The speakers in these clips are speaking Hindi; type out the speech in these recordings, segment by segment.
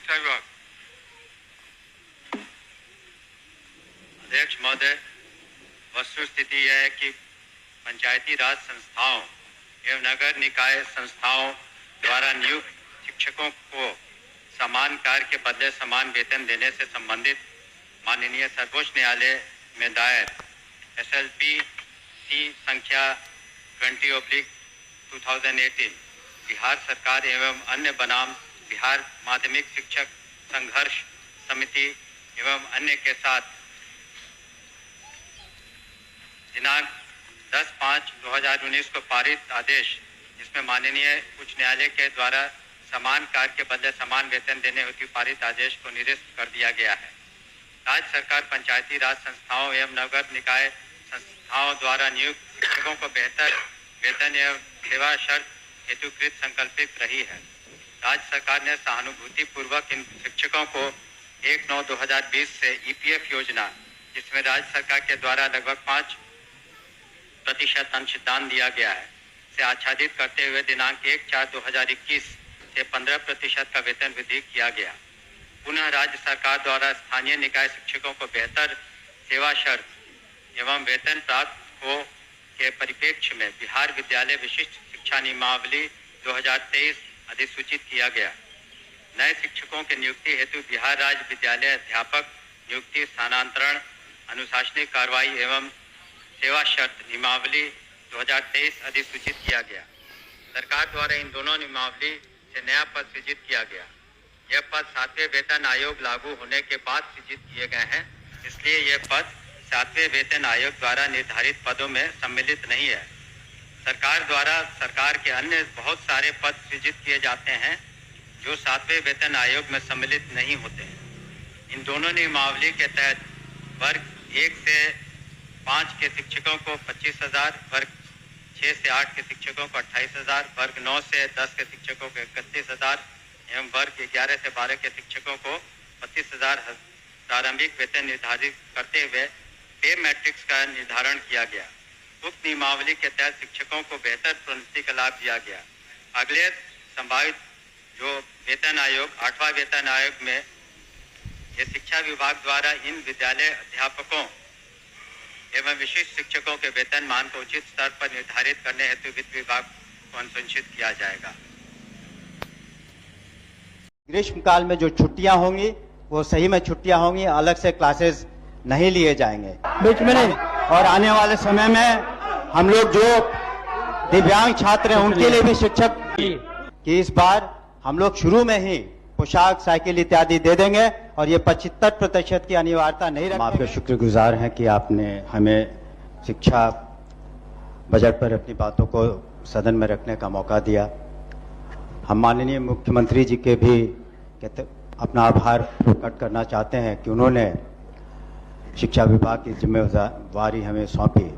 शिक्षा विभाग। अध्यक्ष महोदय, वस्तु स्थिति यह है कि पंचायती राज संस्थाओं एवं नगर निकाय संस्थाओं द्वारा नियुक्त शिक्षकों को समान कार्य के बदले समान वेतन देने से संबंधित माननीय सर्वोच्च न्यायालय में दायर SLP-C संख्या 20/2018 बिहार सरकार एवं अन्य बनाम बिहार माध्यमिक शिक्षक संघर्ष समिति एवं अन्य के साथ दिनांक 10/5/2019 को पारित आदेश, जिसमें माननीय उच्च न्यायालय के द्वारा समान कार्य के बदले समान वेतन देने हेतु पारित आदेश को निरस्त कर दिया गया है। राज्य सरकार पंचायती राज संस्थाओं एवं नगर निकाय संस्थाओं द्वारा नियुक्त शिक्षकों को बेहतर वेतन एवं सेवा शर्त हेतुकृत संकल्पित रही है। राज्य सरकार ने सहानुभूति पूर्वक इन शिक्षकों को 1/9/2020 से EPF योजना, जिसमें राज्य सरकार के द्वारा लगभग 5% अंशदान दिया गया है, से आच्छादित करते हुए दिनांक 1/4/2021 से 15% का वेतन वृद्धि किया गया। पुनः राज्य सरकार द्वारा स्थानीय निकाय शिक्षकों को बेहतर सेवा शर्त एवं वेतन प्राप्त हो के परिप्रेक्ष्य में बिहार विद्यालय विशिष्ट शिक्षा नियमावली 2023 अधिसूचित किया गया। नए शिक्षकों के नियुक्ति हेतु बिहार राज्य विद्यालय अध्यापक नियुक्ति, स्थानांतरण, अनुशासनिक कार्रवाई एवं सेवा शर्त नियमावली 2023 अधिसूचित किया गया। सरकार द्वारा इन दोनों नियमावली से नया पद सृजित किया गया। यह पद 7वें वेतन आयोग लागू होने के बाद सृजित किए गए हैं, इसलिए यह पद 7वें वेतन आयोग द्वारा निर्धारित पदों में सम्मिलित नहीं है। सरकार द्वारा सरकार के अन्य बहुत सारे पद सृजित किए जाते हैं जो 7वें वेतन आयोग में सम्मिलित नहीं होते हैं। इन दोनों नियमावली के तहत वर्ग 1 से 5 के शिक्षकों को 25,000, वर्ग 6 से 8 के शिक्षकों को 28,000, वर्ग 9 से 10 के शिक्षकों को 31,000 एवं वर्ग 11 से 12 के शिक्षकों को 25,000 प्रारंभिक वेतन निर्धारित करते हुए पे मैट्रिक्स का निर्धारण किया गया। उक्त नियमावली के तहत शिक्षकों को बेहतर प्रोन्नति का लाभ दिया गया। अगले संभावित जो वेतन आयोग 8वां वेतन आयोग में ये शिक्षा विभाग द्वारा इन विद्यालय अध्यापकों एवं विशिष्ट शिक्षकों के वेतन मान को उचित स्तर पर निर्धारित करने हेतु वित्त विभाग को अनुशंसित किया जाएगा। ग्रीष्म काल में जो छुट्टियां होंगी वो सही में छुट्टियां होंगी, अलग से क्लासेस नहीं लिए जाएंगे बीच में नहीं। और आने वाले समय में हम लोग जो दिव्यांग छात्र हैं उनके लिए भी शिक्षक कि इस बार हम लोग शुरू में ही पोशाक, साइकिल इत्यादि दे देंगे और ये 75% की अनिवार्यता नहीं रखेंगे। आपके शुक्रगुजार हैं कि आपने हमें शिक्षा बजट पर अपनी बातों को सदन में रखने का मौका दिया। हम माननीय मुख्यमंत्री जी के भी अपना आभार प्रकट करना चाहते हैं कि उन्होंने शिक्षा विभाग की जिम्मेवारी हमें सौंपी।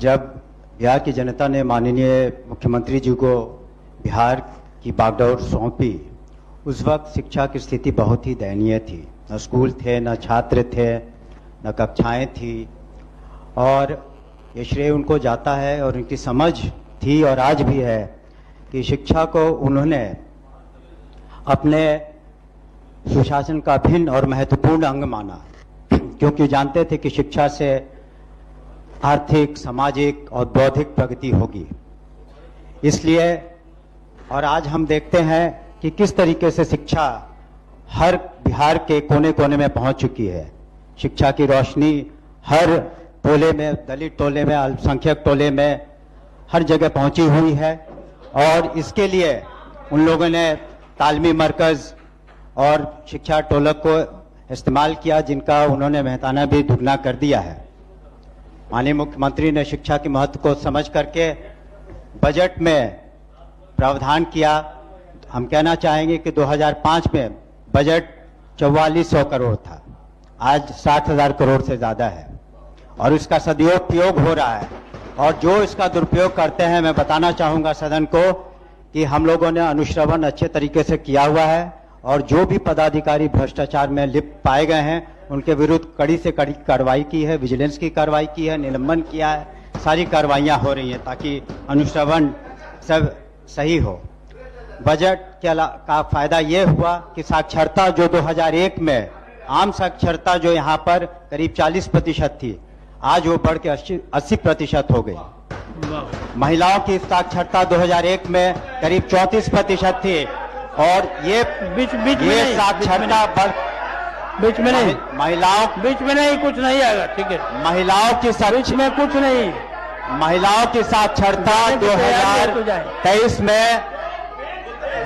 जब बिहार की जनता ने माननीय मुख्यमंत्री जी को बिहार की बागडोर सौंपी, उस वक्त शिक्षा की स्थिति बहुत ही दयनीय थी। न स्कूल थे, न छात्र थे, न कक्षाएं थी और ये श्रेय उनको जाता है और उनकी समझ थी और आज भी है कि शिक्षा को उन्होंने अपने सुशासन का भिन्न और महत्वपूर्ण अंग माना, क्योंकि जानते थे कि शिक्षा से आर्थिक, सामाजिक और बौद्धिक प्रगति होगी। इसलिए और आज हम देखते हैं कि किस तरीके से शिक्षा हर बिहार के कोने कोने में पहुंच चुकी है। शिक्षा की रोशनी हर टोले में, दलित टोले में, अल्पसंख्यक टोले में, हर जगह पहुंची हुई है और इसके लिए उन लोगों ने तालमी मरकज और शिक्षा टोलक को इस्तेमाल किया, जिनका उन्होंने मेहताना भी दुगना कर दिया है। माननीय मुख्यमंत्री ने शिक्षा के महत्व को समझ करके बजट में प्रावधान किया। हम कहना चाहेंगे कि 2005 में बजट 4400 करोड़ था, आज 60,000 करोड़ से ज्यादा है और इसका सदुपयोग हो रहा है। और जो इसका दुरुपयोग करते हैं, मैं बताना चाहूंगा सदन को कि हम लोगों ने अनुश्रवण अच्छे तरीके से किया हुआ है और जो भी पदाधिकारी भ्रष्टाचार में लिप्त पाए गए हैं उनके विरुद्ध कड़ी से कड़ी कार्रवाई की है, विजिलेंस की कार्रवाई की है, निलंबन किया है, सारी कार्रवाइयां हो रही हैं ताकि अनुश्रवण सब सही हो। बजट का फायदा ये हुआ कि साक्षरता जो 2001 में आम साक्षरता जो यहाँ पर करीब 40% थी, आज वो बढ़ के 80% हो गई। महिलाओं की साक्षरता 2001 में करीब 34% थी और ये साक्षरता बढ़ बीच में नहीं, महिलाओं बीच में नहीं, कुछ नहीं आएगा, ठीक है। महिलाओं की बीच में कुछ नहीं। महिलाओं की साक्षरता 2023 में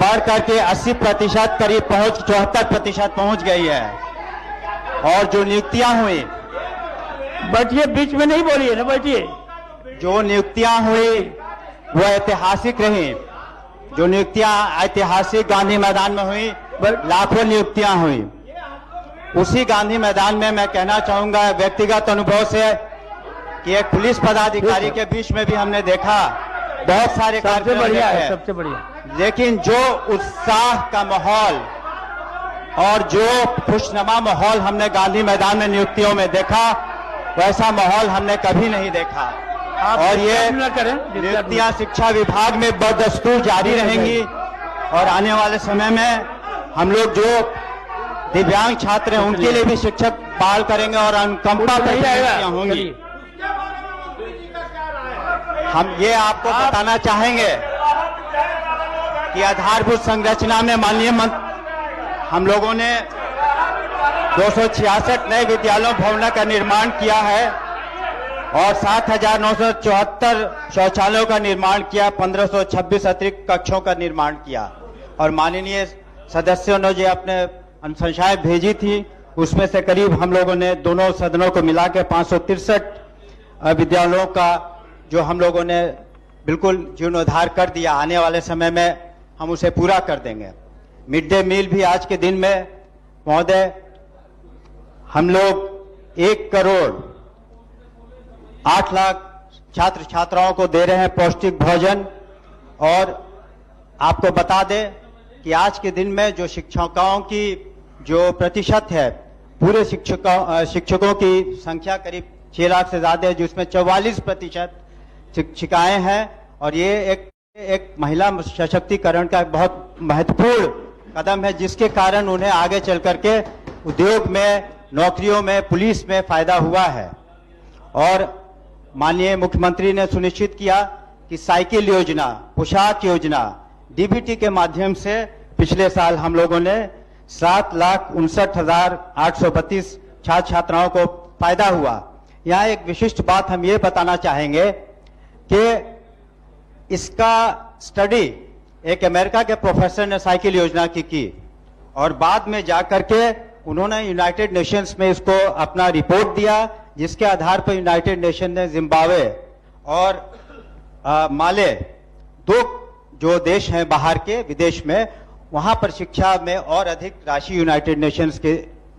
बढ़ करके 80% करीब 74% पहुंच गई है। और जो नियुक्तियां हुई, बैठिए, बीच में नहीं बोलिए ना, बैठिए। जो नियुक्तियां हुई वो ऐतिहासिक रही। जो नियुक्तियां ऐतिहासिक गांधी मैदान में हुई, लाखों नियुक्तियां हुई। उसी गांधी मैदान में मैं कहना चाहूंगा व्यक्तिगत अनुभव से कि एक पुलिस पदाधिकारी के बीच में भी हमने देखा बहुत सारे कार्यक्रम है, सबसे बढ़िया। लेकिन जो उत्साह का माहौल और जो खुशनुमा माहौल हमने गांधी मैदान में नियुक्तियों में देखा, वैसा माहौल हमने कभी नहीं देखा। और ये नियुक्तियां शिक्षा विभाग में बदस्तूर जारी रहेंगी और आने वाले समय में हम लोग जो दिव्यांग छात्र हैं उनके लिए भी शिक्षक बहाल करेंगे और अनुकंपा नियुक्तियां होंगी। हम ये आपको बताना चाहेंगे कि आधारभूत संरचना में माननीय हम लोगों ने 266 नए विद्यालयों भवनों का निर्माण किया है और 7,974 शौचालयों का निर्माण किया, 1526 अतिरिक्त कक्षों का निर्माण किया। और माननीय सदस्यों ने जो अपने अनुशंसाएं भेजी थी, उसमें से करीब हम लोगों ने दोनों सदनों को मिला के 563 विद्यालयों का जो हम लोगों ने बिल्कुल जीर्णोद्धार कर दिया। आने वाले समय में हम उसे पूरा कर देंगे। मिड डे मील भी आज के दिन में महोदय हम लोग 1 करोड़ 8 लाख छात्र छात्राओं को दे रहे हैं पौष्टिक भोजन। और आपको बता दें कि आज के दिन में जो शिक्षकों की जो प्रतिशत है, पूरे शिक्षकों की संख्या करीब 6 लाख से ज्यादा है, जिसमें 44% शिक्षिकाएं हैं। और ये एक महिला सशक्तिकरण का बहुत महत्वपूर्ण कदम है, जिसके कारण उन्हें आगे चल करके उद्योग में, नौकरियों में, पुलिस में फायदा हुआ है। और माननीय मुख्यमंत्री ने सुनिश्चित किया कि साइकिल योजना, पोशाक योजना, डीबीटी के माध्यम से पिछले साल हम लोगों ने 7,59,832 छात्र छात्राओं को फायदा हुआ। यहाँ एक विशिष्ट बात हम ये बताना चाहेंगे कि इसका स्टडी एक अमेरिका के प्रोफेसर ने साइकिल योजना की और बाद में जाकर के उन्होंने यूनाइटेड नेशंस में इसको अपना रिपोर्ट दिया, जिसके आधार पर यूनाइटेड नेशन ने जिम्बाब्वे और माले, 2 जो देश हैं बाहर के विदेश में, वहां पर शिक्षा में और अधिक राशि यूनाइटेड नेशंस के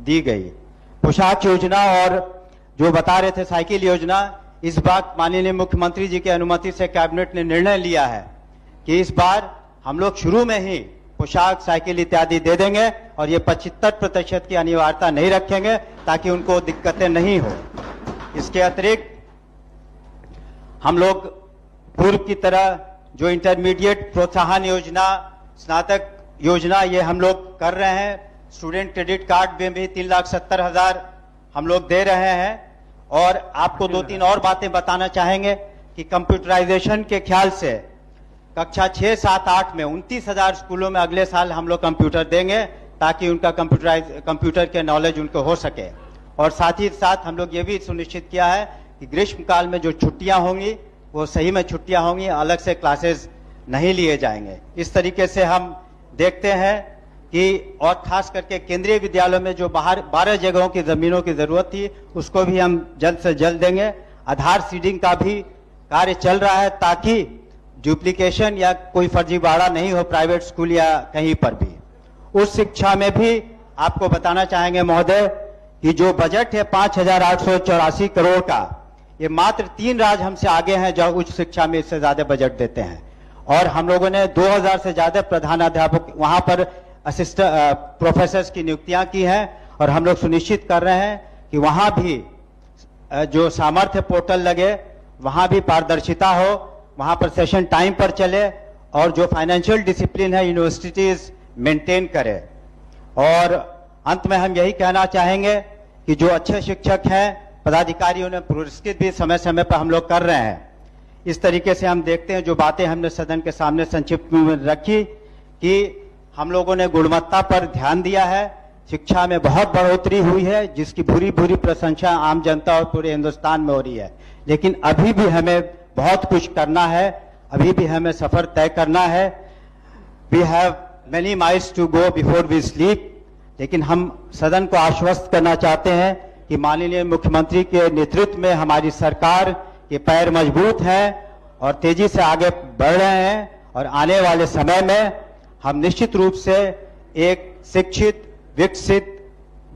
दी गई। पोशाक योजना और जो बता रहे थे साइकिल योजना, इस बार माननीय मुख्यमंत्री जी की अनुमति से कैबिनेट ने निर्णय लिया है कि इस बार हम लोग शुरू में ही पोशाक, साइकिल इत्यादि दे देंगे और ये 75% की अनिवार्यता नहीं रखेंगे ताकि उनको दिक्कतें नहीं हो। इसके अतिरिक्त हम लोग पूर्व की तरह जो इंटरमीडिएट प्रोत्साहन योजना, स्नातक योजना, ये हम लोग कर रहे हैं। स्टूडेंट क्रेडिट कार्ड में भी 3,70,000 हम लोग दे रहे हैं। और आपको 2-3 और बातें बताना चाहेंगे कि कंप्यूटराइजेशन के ख्याल से कक्षा 6, 7, 8 में 29,000 स्कूलों में अगले साल हम लोग कंप्यूटर देंगे ताकि उनका कंप्यूटर के नॉलेज उनको हो सके। और साथ ही साथ हम लोग ये भी सुनिश्चित किया है कि ग्रीष्मकाल में जो छुट्टियां होंगी वो सही में छुट्टियां होंगी, अलग से क्लासेस नहीं लिए जाएंगे। इस तरीके से हम देखते हैं कि और खास करके केंद्रीय विद्यालयों में जो बाहर 12 जगहों की जमीनों की जरूरत थी, उसको भी हम जल्द से जल्द देंगे। आधार सीडिंग का भी कार्य चल रहा है ताकि डुप्लीकेशन या कोई फर्जीवाड़ा नहीं हो प्राइवेट स्कूल या कहीं पर भी। उस शिक्षा में भी आपको बताना चाहेंगे महोदय कि जो बजट है 5,884 करोड़ का, ये मात्र 3 राज्य हमसे आगे हैं जो उच्च शिक्षा में इससे ज्यादा बजट देते हैं। और हम लोगों ने 2,000 से ज्यादा प्रधानाध्यापक वहां पर असिस्टेंट प्रोफेसर्स की नियुक्तियां की हैं। और हम लोग सुनिश्चित कर रहे हैं कि वहां भी जो सामर्थ्य पोर्टल लगे, वहां भी पारदर्शिता हो, वहां पर सेशन टाइम पर चले और जो फाइनेंशियल डिसिप्लिन है यूनिवर्सिटीज मेंटेन करे। और अंत में हम यही कहना चाहेंगे कि जो अच्छे शिक्षक हैं, पदाधिकारियों ने पुरस्कृत भी समय समय पर हम लोग कर रहे हैं। इस तरीके से हम देखते हैं, जो बातें हमने सदन के सामने संक्षिप्त में रखी कि हम लोगों ने गुणवत्ता पर ध्यान दिया है, शिक्षा में बहुत बढ़ोतरी हुई है, जिसकी भूरी भूरी प्रशंसा आम जनता और पूरे हिंदुस्तान में हो रही है। लेकिन अभी भी हमें बहुत कुछ करना है, अभी भी हमें सफर तय करना है। We have many miles to go before we sleep. लेकिन हम सदन को आश्वस्त करना चाहते हैं कि माननीय मुख्यमंत्री के नेतृत्व में हमारी सरकार के पैर मजबूत हैं और तेजी से आगे बढ़ रहे हैं, और आने वाले समय में हम निश्चित रूप से एक शिक्षित, विकसित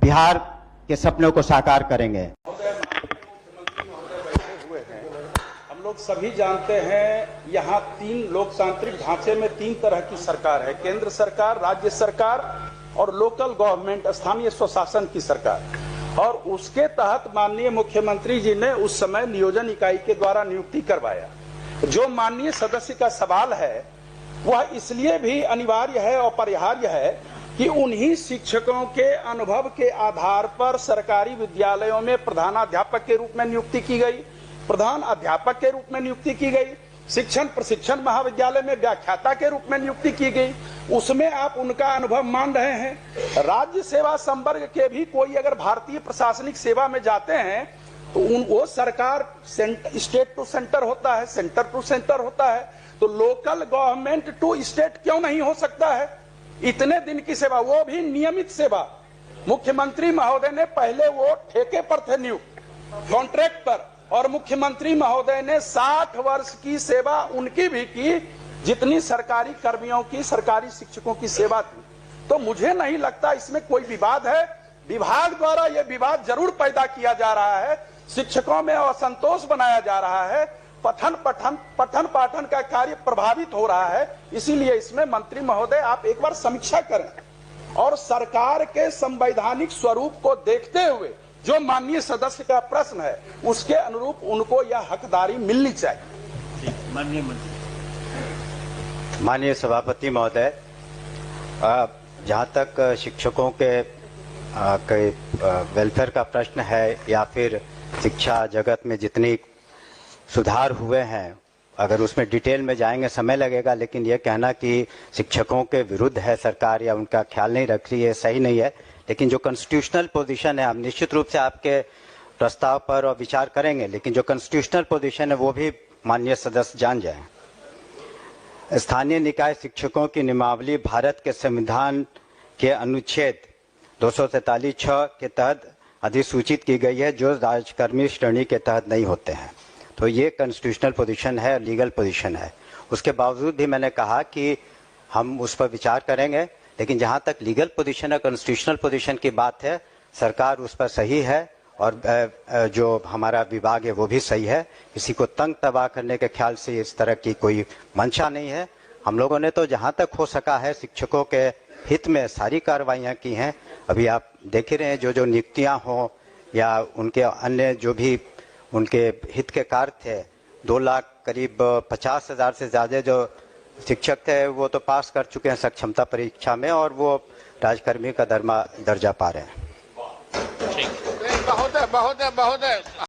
बिहार के सपनों को साकार करेंगे। हम लोग सभी जानते हैं, यहाँ 3 लोकतांत्रिक ढांचे में 3 तरह की सरकार है, केंद्र सरकार, राज्य सरकार और लोकल गवर्नमेंट, स्थानीय स्वशासन की सरकार। और उसके तहत माननीय मुख्यमंत्री जी ने उस समय नियोजन इकाई के द्वारा नियुक्ति करवाया। जो माननीय सदस्य का सवाल है वह इसलिए भी अनिवार्य है और अपरिहार्य है कि उन्हीं शिक्षकों के अनुभव के आधार पर सरकारी विद्यालयों में प्रधानाध्यापक के रूप में नियुक्ति की गई, प्रधान अध्यापक के रूप में नियुक्ति की गई, शिक्षण प्रशिक्षण महाविद्यालय में व्याख्याता के रूप में नियुक्ति की गई। उसमें आप उनका अनुभव मान रहे हैं। राज्य सेवा संवर्ग के भी कोई अगर भारतीय प्रशासनिक सेवा में जाते हैं तो वो सरकार स्टेट टू सेंटर होता है, सेंटर टू सेंटर होता है, तो लोकल गवर्नमेंट टू स्टेट क्यों नहीं हो सकता है? इतने दिन की सेवा, वो भी नियमित सेवा। मुख्यमंत्री महोदय ने पहले वो ठेके पर थे नियुक्त, कॉन्ट्रैक्ट पर, और मुख्यमंत्री महोदय ने 60 वर्ष की सेवा उनकी भी की जितनी सरकारी कर्मियों की, सरकारी शिक्षकों की सेवा थी। तो मुझे नहीं लगता इसमें कोई विवाद है। विभाग द्वारा यह विवाद जरूर पैदा किया जा रहा है, शिक्षकों में असंतोष बनाया जा रहा है, पठन पाठन का कार्य प्रभावित हो रहा है। इसीलिए इसमें मंत्री महोदय आप एक बार समीक्षा करें और सरकार के संवैधानिक स्वरूप को देखते हुए जो माननीय सदस्य का प्रश्न है उसके अनुरूप उनको यह हकदारी मिलनी चाहिए। माननीय सभापति महोदय, जहाँ तक शिक्षकों के वेलफेयर का प्रश्न है या फिर शिक्षा जगत में जितनी सुधार हुए हैं, अगर उसमें डिटेल में जाएंगे समय लगेगा, लेकिन यह कहना कि शिक्षकों के विरुद्ध है सरकार या उनका ख्याल नहीं रख रही है, सही नहीं है। लेकिन जो कॉन्स्टिट्यूशनल पोजीशन है, हम निश्चित रूप से आपके प्रस्ताव पर और विचार करेंगे, लेकिन जो कॉन्स्टिट्यूशनल पोजीशन है वो भी माननीय सदस्य जान जाएं। स्थानीय निकाय शिक्षकों की नियमावली भारत के संविधान के अनुच्छेद 243(6) के तहत अधिसूचित की गई है, जो राजकर्मी श्रेणी के तहत नहीं होते हैं। तो ये कॉन्स्टिट्यूशनल पोजीशन है, लीगल पोजीशन है। उसके बावजूद भी मैंने कहा कि हम उस पर विचार करेंगे, लेकिन जहाँ तक लीगल पोजीशन है, कॉन्स्टिट्यूशनल पोजीशन की बात है, सरकार उस पर सही है और जो हमारा विभाग है वो भी सही है। किसी को तंग तबाह करने के ख्याल से इस तरह की कोई मंशा नहीं है। हम लोगों ने तो जहाँ तक हो सका है शिक्षकों के हित में सारी कार्रवाइयाँ की हैं। अभी आप देख ही रहे हैं, जो नियुक्तियाँ हों या उनके अन्य जो भी उनके हित के कार्य थे, 2 लाख करीब 50,000 से ज़्यादा जो शिक्षक थे वो तो पास कर चुके हैं सक्षमता परीक्षा में और वो राजकर्मी का दर्जा पा रहे हैं। बहुत है।